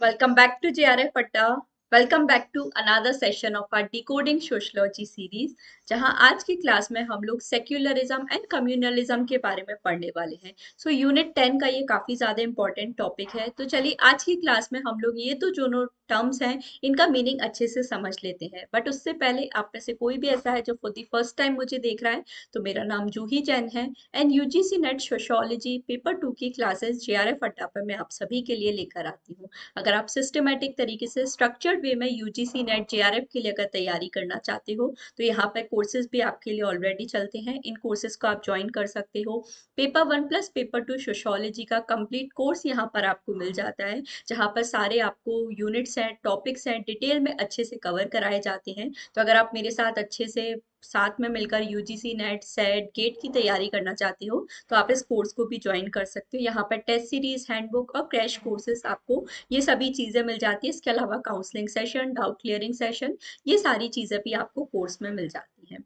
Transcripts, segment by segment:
Welcome back to JRF Atta. Welcome back to another session of our Decoding Sociology series, जहां आज की class में हम लोग सेक्युलरिज्म एंड कम्युनलिज्म के बारे में पढ़ने वाले हैं। यूनिट 10 का ये काफी ज्यादा इंपॉर्टेंट टॉपिक है। तो चलिए आज की क्लास में हम लोग ये तो जो टर्म्स हैं इनका मीनिंग अच्छे से समझ लेते हैं। बट उससे पहले आप में से कोई भी ऐसा है जो फॉर द फर्स्ट टाइम मुझे देख रहा है, तो मेरा नाम जूही जैन है and UGC net sociology paper 2 की क्लासेस जेआरएफ अड्डा पर मैं आप सभी के लिए लेकर आती हूँ। अगर आप सिस्टमेटिक तरीके से स्ट्रक्चर्ड वे में यूजीसी नेट जेआरएफ के लिए अगर तैयारी करना चाहते हो, तो यहाँ पर कोर्सेज भी आपके लिए ऑलरेडी चलते हैं। इन कोर्सेज को आप ज्वाइन कर सकते हो। पेपर 1 प्लस पेपर 2 सोशियोलॉजी का कंप्लीट कोर्स यहाँ पर आपको मिल जाता है, जहाँ पर सारे आपको यूनिट्स हैं, टॉपिक्स हैं, डिटेल में अच्छे से कवर कराए जाते हैं। तो अगर आप मेरे साथ अच्छे से साथ में मिलकर यूजीसी नेट सेट गेट की तैयारी करना चाहते हो, तो आप इस कोर्स को भी ज्वाइन कर सकते हो। यहाँ पर टेस्ट सीरीज, हैंडबुक और क्रैश कोर्सेज आपको ये सभी चीजें मिल जाती है। इसके अलावा counselling session, doubt clearing session, ये सारी चीजें भी आपको कोर्स में मिल जाती हैं।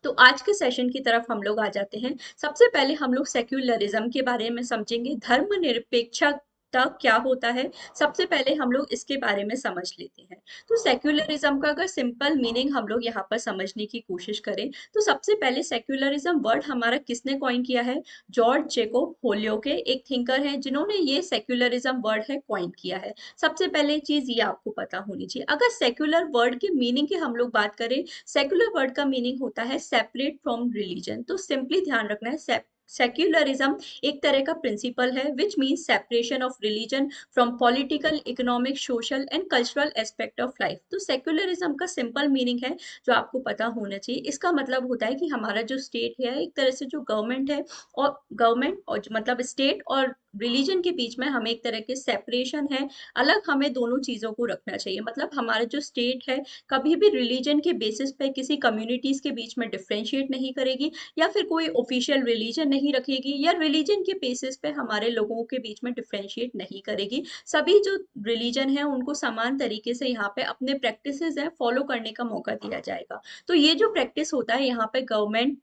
तो आज के सेशन की तरफ हम लोग आ जाते हैं। सबसे पहले हम लोग सेक्युलरिज्म के बारे में समझेंगे। धर्मनिरपेक्षता क्या होता है, सबसे पहले हम लोग इसके बारे में समझ लेते हैं। तो सेक्युलरिज्म का अगर सिंपल मीनिंग हम लोग यहाँ पर समझने की कोशिश करें, तो सबसे पहले सेक्युलरिज्म वर्ड हमारा किसने कॉइन किया है? जॉर्ज जेकोब होल्योके एक थिंकर हैं जिन्होंने ये सेक्युलरिज्म वर्ड है कॉइन किया है। सबसे पहले चीज ये आपको पता होनी चाहिए। अगर सेक्युलर वर्ड के मीनिंग की हम लोग बात करें, सेक्युलर वर्ड का मीनिंग होता है सेपरेट फ्रॉम रिलीजन। तो सिंपली ध्यान रखना है, सेक्युलरिज्म एक तरह का प्रिंसिपल है which means separation of religion from political, economic, social and cultural aspect of life. तो सेक्युलरिज्म का सिंपल मीनिंग है जो आपको पता होना चाहिए। इसका मतलब होता है कि हमारा जो स्टेट है, एक तरह से जो गवर्नमेंट है और मतलब स्टेट और रिलीजन के बीच में हमें एक तरह के सेपरेशन है, अलग हमें दोनों चीजों को रखना चाहिए। मतलब हमारा जो स्टेट है कभी भी रिलीजन के बेसिस पे किसी कम्युनिटीज के बीच में डिफ्रेंशिएट नहीं करेगी, या फिर कोई ऑफिशियल रिलीजन नहीं रखेगी, या रिलीजन के बेसिस पे हमारे लोगों के बीच में डिफ्रेंशिएट नहीं करेगी। सभी जो रिलीजन है उनको समान तरीके से यहाँ पे अपने प्रैक्टिसेस है फॉलो करने का मौका दिया जाएगा। तो ये जो प्रैक्टिस होता है, यहाँ पे गवर्नमेंट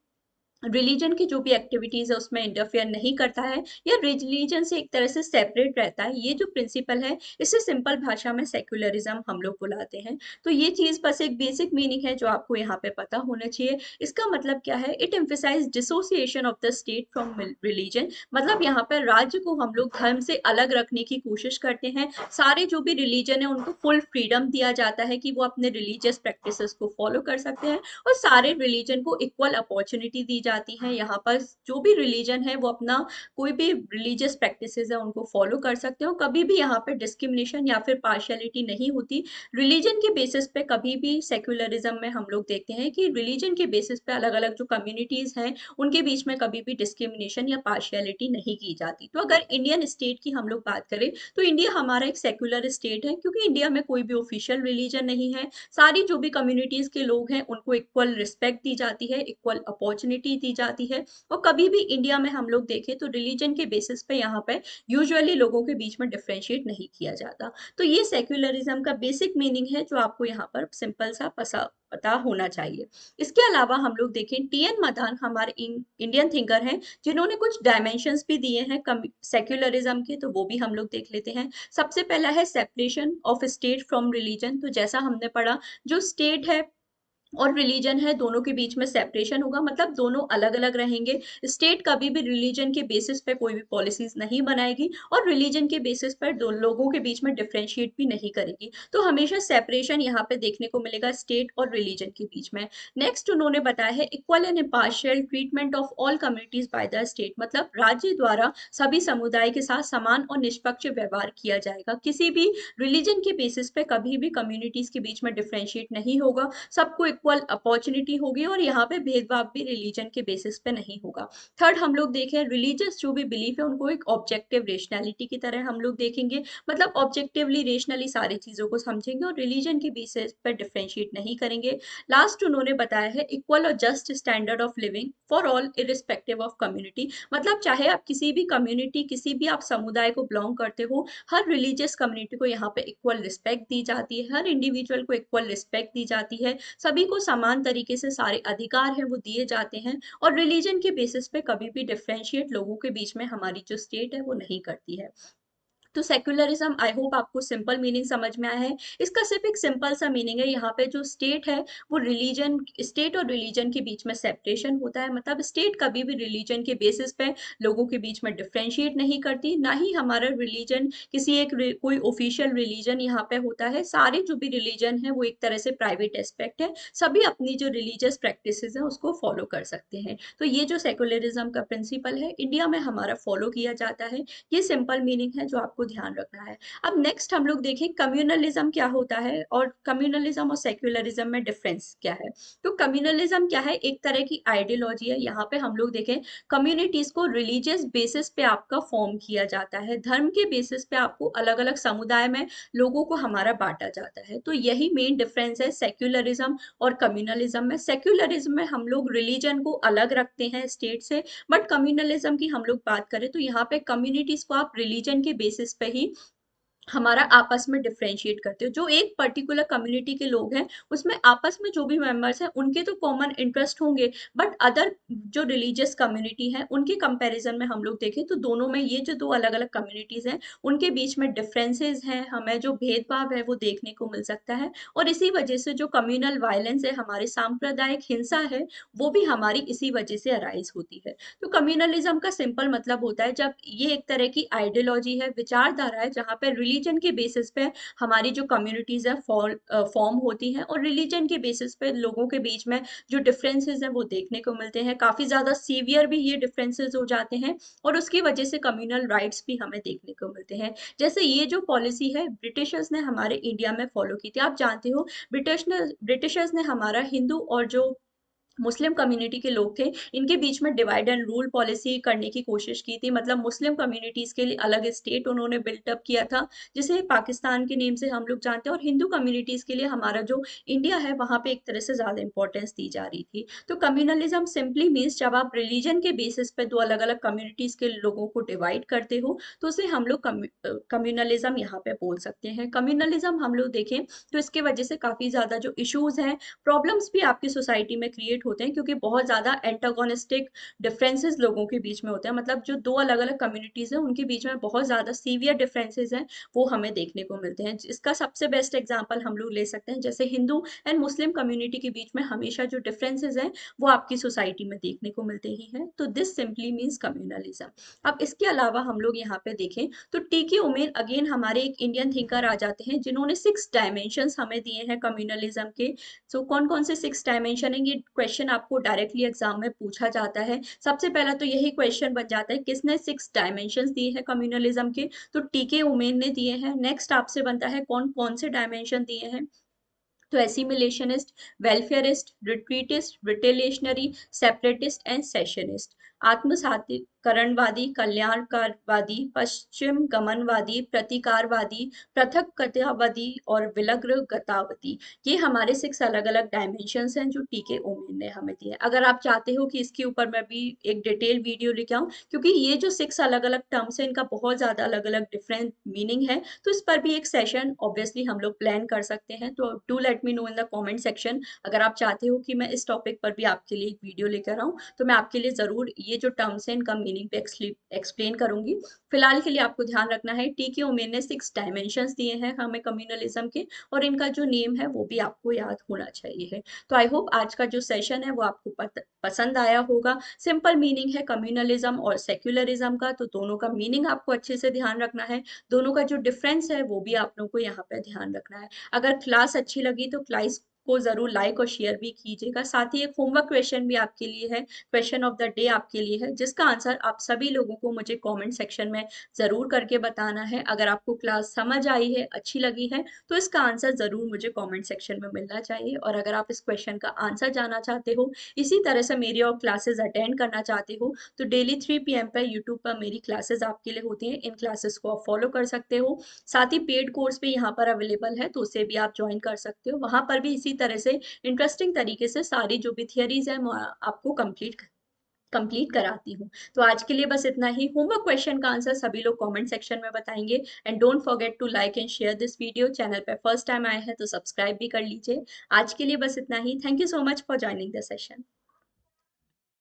रिलीजन की जो भी एक्टिविटीज है उसमें इंटरफेयर नहीं करता है, या रिलीजन से एक तरह से सेपरेट रहता है। ये जो प्रिंसिपल है इसे सिंपल भाषा में सेक्युलरिज्म हम लोग बुलाते हैं। तो ये चीज बस एक बेसिक मीनिंग है जो आपको यहाँ पे पता होना चाहिए। इसका मतलब क्या है? It emphasise dissociation of the state from religion. मतलब यहाँ पर राज्य को हम लोग धर्म से अलग रखने की कोशिश करते हैं। सारे जो भी रिलीजन है उनको फुल फ्रीडम दिया जाता है कि वो अपने रिलीजियस प्रैक्टिसेस को फॉलो कर सकते हैं, और सारे रिलीजन को इक्वल अपॉर्चुनिटी दी जाती है। यहाँ पर जो भी रिलीजन है वो अपना कोई भी रिलीजियस प्रैक्टिसेस है उनको फॉलो कर सकते हो। कभी भी यहाँ पे डिस्क्रिमिनेशन या फिर पार्शियलिटी नहीं होती। रिलीजन के बेसिस पे कभी भी सेक्युलरिज्म में हम लोग देखते हैं कि रिलीजन के बेसिस पे अलग अलग जो कम्युनिटीज हैं उनके बीच में कभी भी डिस्क्रिमिनेशन या पार्शियलिटी नहीं की जाती। तो अगर इंडियन स्टेट की हम लोग बात करें, तो इंडिया हमारा एक सेक्युलर स्टेट है, क्योंकि इंडिया में कोई भी ऑफिशियल रिलीजन नहीं है। सारी जो भी कम्युनिटीज के लोग हैं उनको इक्वल रिस्पेक्ट दी जाती है, इक्वल अपॉर्चुनिटी दी जाती है। और कभी भी इंडिया में हम लोग देखें तो रिलीजन के बेसिस पे यहाँ पे यूजुअली लोगों के बीच में डिफ्रेंशिएट नहीं किया जाता। तो ये सेक्युलरिज्म का बेसिक मीनिंग है जो आपको यहाँ पर सिंपल सा पता होना चाहिए। इसके अलावा हम लोग देखें, टीएन मदान हमारे इंडियन थिंकर हैं जिन्होंने कुछ डायमेंशंस भी दिए हैं सेक्युलरिज्म के, तो वो भी हम लोग देख लेते हैं। सबसे पहला है separation of state from religion. तो जैसा हमने पढ़ा, जो स्टेट है और रिलीजन है दोनों के बीच में सेपरेशन होगा, मतलब दोनों अलग अलग रहेंगे। स्टेट कभी भी रिलीजन के बेसिस पे कोई भी पॉलिसीज नहीं बनाएगी, और रिलीजन के बेसिस पर दो लोगों के बीच में डिफ्रेंशिएट भी नहीं करेगी। तो हमेशा सेपरेशन यहाँ पे देखने को मिलेगा स्टेट और रिलीजन के बीच में। नेक्स्ट उन्होंने बताया है equal and impartial treatment of all communities by the state. मतलब राज्य द्वारा सभी समुदाय के साथ समान और निष्पक्ष व्यवहार किया जाएगा। किसी भी रिलीजन के बेसिस पे कभी भी कम्युनिटीज के बीच में डिफ्रेंशिएट नहीं होगा, सबको इक्वल अपॉर्चुनिटी होगी, और यहाँ पे भेदभाव भी रिलीजन के बेसिस पे नहीं होगा। थर्ड हम लोग देखें, रिलीजियस जो भी बिलीफ है उनको एक ऑब्जेक्टिव रेशनैलिटी की तरह हम लोग देखेंगे। मतलब ऑब्जेक्टिवली रेशनली सारी चीजों को समझेंगे और रिलीजन के बेसिस पर डिफ्रेंशिएट नहीं करेंगे। लास्ट उन्होंने बताया है इक्वल और just standard of living for all irrespective of community. मतलब चाहे आप किसी भी कम्युनिटी, किसी भी आप समुदाय को बिलोंग करते हो, हर रिलीजियस कम्युनिटी को यहाँ पे इक्वल रिस्पेक्ट दी जाती है, हर इंडिविजुअल को इक्वल रिस्पेक्ट दी जाती है, सभी को समान तरीके से सारे अधिकार हैं वो दिए जाते हैं, और रिलीजन के बेसिस पे कभी भी डिफ्रेंशिएट लोगों के बीच में हमारी जो स्टेट है वो नहीं करती है। तो सेक्युलरिज्म आई होप आपको सिंपल मीनिंग समझ में आया है। इसका सिर्फ एक सिंपल सा मीनिंग है, यहाँ पे जो स्टेट है वो रिलीजन, स्टेट और रिलीजन के बीच में सेपरेशन होता है। मतलब स्टेट कभी भी रिलीजन के बेसिस पे लोगों के बीच में डिफ्रेंशिएट नहीं करती, ना ही हमारा रिलीजन किसी एक कोई ऑफिशियल रिलीजन यहाँ पे होता है। सारे जो भी रिलीजन है वो एक तरह से प्राइवेट एस्पेक्ट है, सभी अपनी जो रिलीजियस प्रैक्टिसेस है उसको फॉलो कर सकते हैं। तो ये जो सेक्युलरिज्म का प्रिंसिपल है इंडिया में हमारा फॉलो किया जाता है। ये सिंपल मीनिंग है जो आपको ध्यान रखना है। अब नेक्स्ट हम लोग देखें कम्युनलिज्म क्या होता है और कम्युनलिज्म और सेक्युलरिज्म में डिफरेंस क्या है। तो कम्युनलिज्म क्या है, एक तरह की आइडियोलॉजी है। यहाँ पे हम लोग देखें कम्युनिटीज को रिलीजियस बेसिस पे आपका फॉर्म किया जाता है, धर्म के बेसिस पे आपको अलग अलग समुदाय में लोगों को हमारा बांटा जाता है। तो यही मेन डिफरेंस है सेक्युलरिज्म और कम्युनलिज्म में। सेक्युलरिज्म में हम लोग रिलीजन को अलग रखते हैं स्टेट से, बट कम्युनलिज्म की हम लोग बात करें तो यहाँ पे कम्युनिटीज को आप रिलीजन के बेसिस पे ही हमारा आपस में डिफरेंशिएट करते हो। जो एक पर्टिकुलर कम्युनिटी के लोग हैं उसमें आपस में जो भी मेंबर्स हैं उनके तो कॉमन इंटरेस्ट होंगे, बट अदर जो रिलीजियस कम्युनिटी है उनके कंपैरिजन में हम लोग देखें तो दोनों में, ये जो दो अलग अलग कम्युनिटीज हैं उनके बीच में डिफरेंसेस हैं, हमें जो भेदभाव है वो देखने को मिल सकता है। और इसी वजह से जो कम्युनल वायलेंस है, हमारी सांप्रदायिक हिंसा है, वो भी हमारी इसी वजह से अराइज होती है। तो कम्युनलिज्म का सिंपल मतलब होता है जब ये एक तरह की आइडियोलॉजी है, विचारधारा है, जहाँ पे रिलीजन के बेसिस पे हमारी जो कम्युनिटीज है फॉर्म होती हैं और रिलीजन के बेसिस पे लोगों के बीच में जो डिफरेंसेस हैं वो देखने को मिलते हैं। काफी ज्यादा सीवियर भी ये डिफरेंसेस हो जाते हैं और उसकी वजह से कम्युनल राइट्स भी हमें देखने को मिलते हैं। जैसे ये जो पॉलिसी है ब्रिटिशर्स ने हमारे इंडिया में फॉलो की थी। आप जानते हो ब्रिटिशर्स ने हमारा हिंदू और जो मुस्लिम कम्युनिटी के लोग थे इनके बीच में डिवाइड एंड रूल पॉलिसी करने की कोशिश की थी। मतलब मुस्लिम कम्युनिटीज के लिए अलग स्टेट उन्होंने बिल्टअप किया था जिसे पाकिस्तान के नेम से हम लोग जानते हैं, और हिंदू कम्युनिटीज के लिए हमारा जो इंडिया है वहां पे एक तरह से ज्यादा इंपॉर्टेंस दी जा रही थी। तो कम्युनलिज्म सिंपली मीन्स जब आप रिलीजन के बेसिस पे दो अलग अलग कम्युनिटीज के लोगों को डिवाइड करते हो तो उसे हम लोग कम्युनलिज्म यहाँ पे बोल सकते हैं। कम्युनलिज्म हम लोग देखें तो इसके वजह से काफी ज्यादा जो इश्यूज हैं, प्रॉब्लम्स भी आपकी सोसाइटी में क्रिएट होते हैं, क्योंकि बहुत ज़्यादा एंटागोनिस्टिक डिफरेंसेस लोगों के बीच में होते हैं। मतलब जो दो अलग अलग कम्युनिटीज़ हैं उनके बीच में बहुत ज़्यादा सीवियर डिफरेंसेस हैं वो हमें देखने को मिलते हैं। इसका सबसे बेस्ट एग्जांपल हम लोग ले सकते हैं, जैसे हिंदू एंड मुस्लिम कम्युनिटी के बीच में हमेशा जो डिफरेंसेस हैं वो आपकी सोसाइटी में देखने को मिलते ही हैं। तो दिस सिंपली मीन्स कम्युनलिज्म। अब इसके अलावा हम लोग यहाँ पे देखें तो टी.के. उमेर अगेन हमारे एक इंडियन थिंकर आ जाते हैं जिन्होंने 6 डायमेंशंस हमें दिए हैं कम्युनलिज्म के। सो कौन कौन से 6 डायमेंशन है, ये क्वेश्चन आपको डायरेक्टली एग्जाम में पूछा जाता है। सबसे पहला तो यही क्वेश्चन बन जाता है किसने 6 डायमेंशंस दिए हैं कम्युनलिज्म के, तो टी.के. उमेर ने दिए हैं। नेक्स्ट आपसे बनता है कौन कौन से डायमेंशन दिए हैं, तो एसिमिलेशनिस्ट, वेलफेयरिस्ट, रिट्रीटिस्ट, रिटेलिएशनरी, सेपरेटिस्ट एंड सेशनिस्ट। आत्मसातीकरणवादी, कल्याणकारवादी, पश्चिम गमनवादी, प्रतिकारवादी, पृथकतावादी और विलग्नतावादी। ये हमारे 6 अलग अलग डायमेंशंस हैं जो टी.के. ओमेन ने हमें दिए हैं। अगर आप चाहते हो कि इसके ऊपर मैं भी एक डिटेल वीडियो लेके आऊं, क्योंकि ये जो 6 अलग अलग टर्म्स हैं इनका बहुत ज्यादा अलग अलग डिफरेंट मीनिंग है, तो इस पर भी एक सेशन ऑब्वियसली हम लोग प्लान कर सकते हैं। तो do let me know in the comment section अगर आप चाहते हो कि मैं इस टॉपिक पर भी आपके लिए एक वीडियो लेकर आऊं, तो मैं आपके लिए जरूर ये जो टर्म्स हैं इनका मीनिंग भी एक्सप्लेन करूंगी। फिलहाल के लिए आपको ध्यान रखना है टी.के. उमेन ने 6 डायमेंशंस दिए हैं हमें कम्युनलिज्म के, और इनका जो नेम है वो भी आपको याद होना चाहिए है। तो आई होप आज का जो सेशन है वो आपको पसंद आया होगा। सिंपल मीनिंग है कम्युनलिज्म और सेक्युलरिज्म का, तो दोनों का मीनिंग आपको अच्छे से ध्यान रखना है। दोनों का जो डिफरेंस है वो भी आप लोगों को यहाँ पे ध्यान रखना है। अगर क्लास अच्छी लगी तो क्लास को जरूर लाइक और शेयर भी कीजिएगा। साथ ही एक होमवर्क क्वेश्चन भी आपके लिए है, क्वेश्चन ऑफ द डे आपके लिए है, जिसका आंसर आप सभी लोगों को मुझे कमेंट सेक्शन में जरूर करके बताना है। अगर आपको क्लास समझ आई है, अच्छी लगी है, तो इसका आंसर जरूर मुझे कमेंट सेक्शन में मिलना चाहिए। और अगर आप इस क्वेश्चन का आंसर जानना चाहते हो, इसी तरह से मेरी और क्लासेस अटेंड करना चाहते हो, तो डेली 3 PM पर यूट्यूब पर मेरी क्लासेस आपके लिए होती हैं। इन क्लासेस को आप फॉलो कर सकते हो। साथ ही पेड कोर्स भी यहाँ पर अवेलेबल है, तो उसे भी आप ज्वाइन कर सकते हो। वहां पर भी इसी तरह से इंटरेस्टिंग तरीके से सारी जो भी थियरीज है मैं आपको कंप्लीट कराती हूँ। तो आज के लिए बस इतना ही। होमवर्क क्वेश्चन का आंसर सभी लोग कमेंट सेक्शन में बताएंगे। And don't forget to like and share this video. Channel पे फर्स्ट टाइम आए हैं तो सब्सक्राइब भी कर लीजिए। आज के लिए बस इतना ही। Thank you so much for joining the session.